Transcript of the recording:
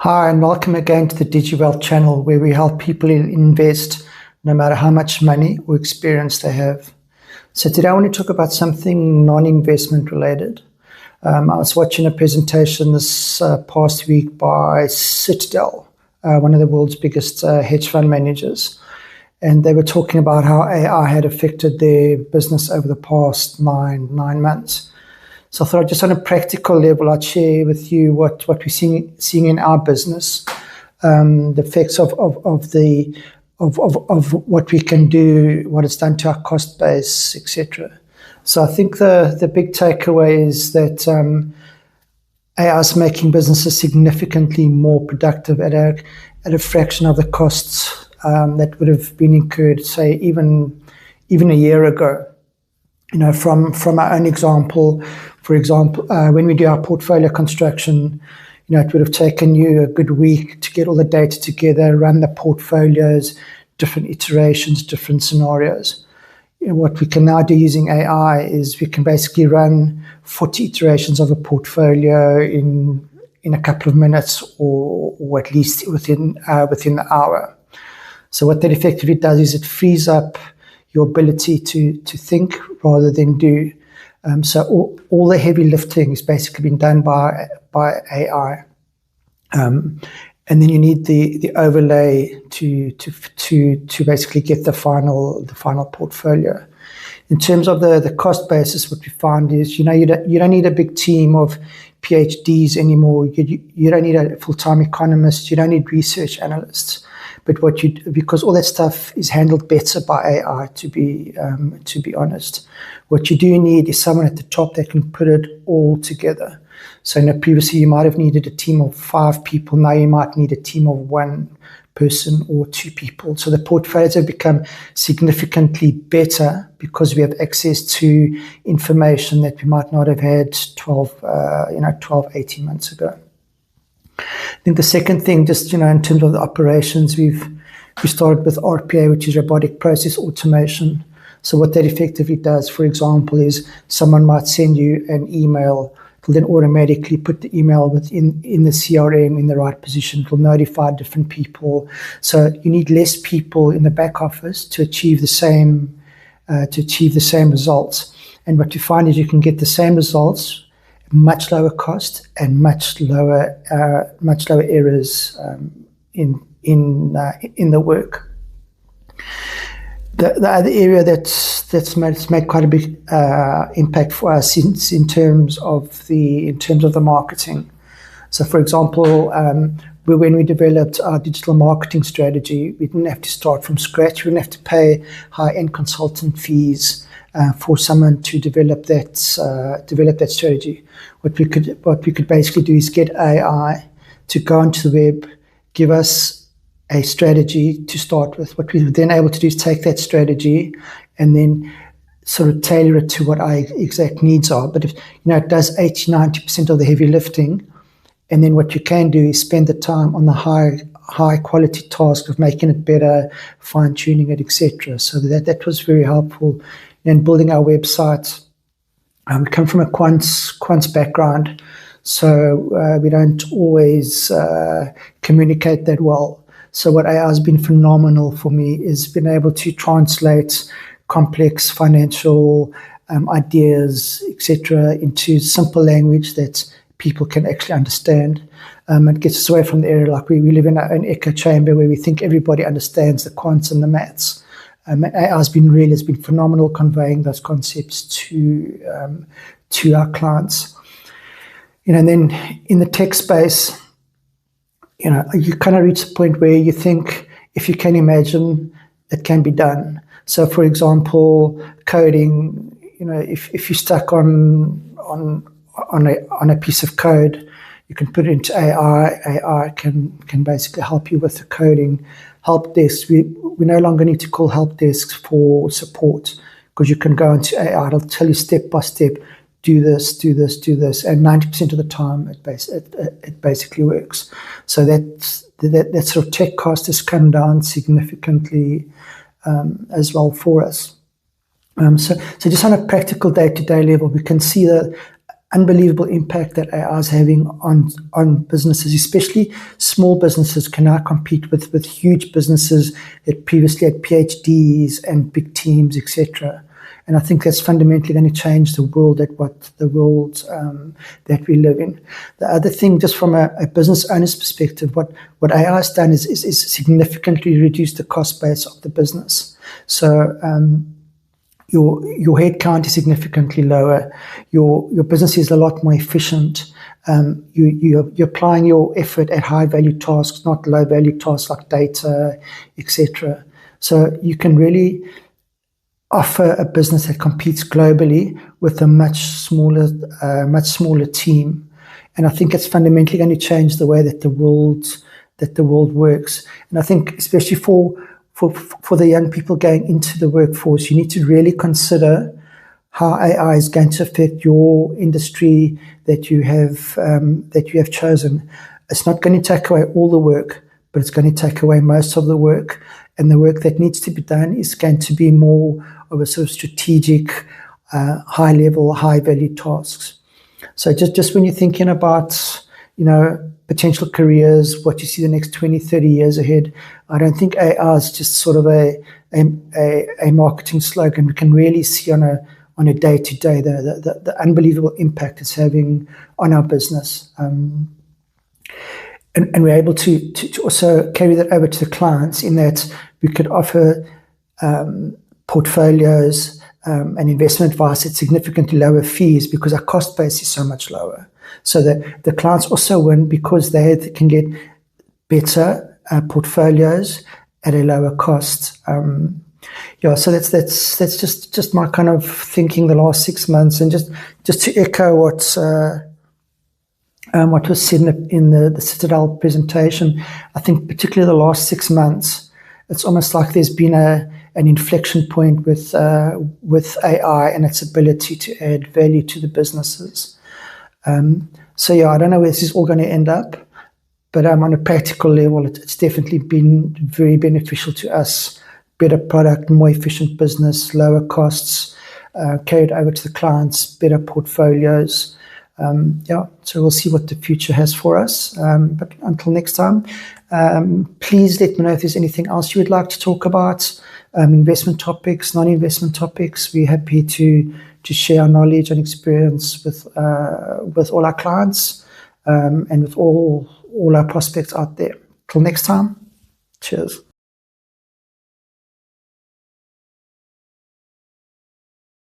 Hi, and welcome again to the DigiWealth channel, where we help people invest no matter how much money or experience they have. So today I want to talk about something non-investment related. I was watching a presentation this past week by Citadel, one of the world's biggest hedge fund managers. And they were talking about how AI had affected their business over the past nine months. So I thought just on a practical level, I'd share with you what we're seeing in our business, the effects of what we can do, what it's done to our cost base, etc. So I think the big takeaway is that AI is making businesses significantly more productive at a fraction of the costs that would have been incurred, say, even a year ago. You know, from our own example, for example, when we do our portfolio construction, you know, it would have taken you a good week to get all the data together, run the portfolios, different iterations, different scenarios. You know, what we can now do using AI is we can basically run 40 iterations of a portfolio in a couple of minutes, or at least within the hour. So what that effectively does is it frees up your ability to think rather than do. So all the heavy lifting has basically been done by AI. And then you need the overlay to basically get the final portfolio. In terms of the cost basis, what we found is, you know, you don't need a big team of PhDs anymore. You don't need a full-time economist. You don't need research analysts. But because all that stuff is handled better by AI, to be honest, what you do need is someone at the top that can put it all together. So, you know, previously you might have needed a team of 5 people. Now you might need a team of 1 person or 2 people. So the portfolios have become significantly better because we have access to information that we might not have had 12, 18 months ago. I think the second thing, just, you know, in terms of the operations, we started with RPA, which is robotic process automation. So what that effectively does, for example, is someone might send you an email. It will then automatically put the email within the CRM in the right position. It will notify different people. So you need less people in the back office to achieve the same results. And what you find is you can get the same results, much lower cost, and much lower errors in the work. The other area that's made quite a big impact for us in terms of the marketing. So, for example, when we developed our digital marketing strategy, we didn't have to start from scratch. We didn't have to pay high-end consultant fees for someone to develop that strategy. What we could basically do is get AI to go onto the web, give us a strategy to start with. What we were then able to do is take that strategy and then sort of tailor it to what our exact needs are. But if, you know, it does 80-90% of the heavy lifting, and then what you can do is spend the time on the high quality task of making it better, fine tuning it, etc. So that was very helpful in building our website. We come from a quants background, so we don't always communicate that well. So what AI has been phenomenal for me is being able to translate complex financial ideas, etc., into simple language that people can actually understand. It gets us away from the area like we live in an echo chamber where we think everybody understands the quants and the maths. AI has been phenomenal conveying those concepts to our clients. You know, and then in the tech space, you know, you kind of reach a point where you think, if you can imagine, it can be done. So, for example, coding. You know, if you're stuck on a piece of code, you can put it into AI. AI can basically help you with the coding. Help desk. We no longer need to call help desks for support, because you can go into AI. It'll tell you step by step, do this, and 90% of the time it basically works. So that sort of tech cost has come down significantly as well for us. So just on a practical day-to-day level, we can see that unbelievable impact that AI is having on businesses, especially small businesses can now compete with huge businesses that previously had PhDs and big teams, etc. And I think that's fundamentally going to change the world that we live in. The other thing, just from a business owner's perspective, what AI has done is significantly reduce the cost base of the business. So your headcount is significantly lower. Your business is a lot more efficient. You're applying your effort at high value tasks, not low value tasks like data, etc. So you can really offer a business that competes globally with a much smaller team. And I think it's fundamentally going to change the way that the world works. And I think especially for the young people going into the workforce, you need to really consider how AI is going to affect your industry that you have chosen. It's not going to take away all the work, but it's going to take away most of the work. And the work that needs to be done is going to be more of a sort of strategic, high level, high value tasks. So just when you're thinking about, potential careers, what you see the next 20, 30 years ahead, I don't think AI is just sort of a marketing slogan. We can really see on a day-to-day the unbelievable impact it's having on our business. And we're able to also carry that over to the clients in that we could offer portfolios and investment advice at significantly lower fees because our cost base is so much lower. So that the clients also win because they can get better portfolios at a lower cost. So that's just my kind of thinking the last 6 months, and just to echo what was said in the Citadel presentation. I think particularly the last 6 months, it's almost like there's been an inflection point with AI and its ability to add value to the businesses. I don't know where this is all going to end up, but on a practical level, it's definitely been very beneficial to us. Better product, more efficient business, lower costs, carried over to the clients, better portfolios. So we'll see what the future has for us. But until next time, please let me know if there's anything else you would like to talk about, investment topics, non-investment topics. We're happy to share our knowledge and experience with all our clients and with all our prospects out there. Till next time, cheers.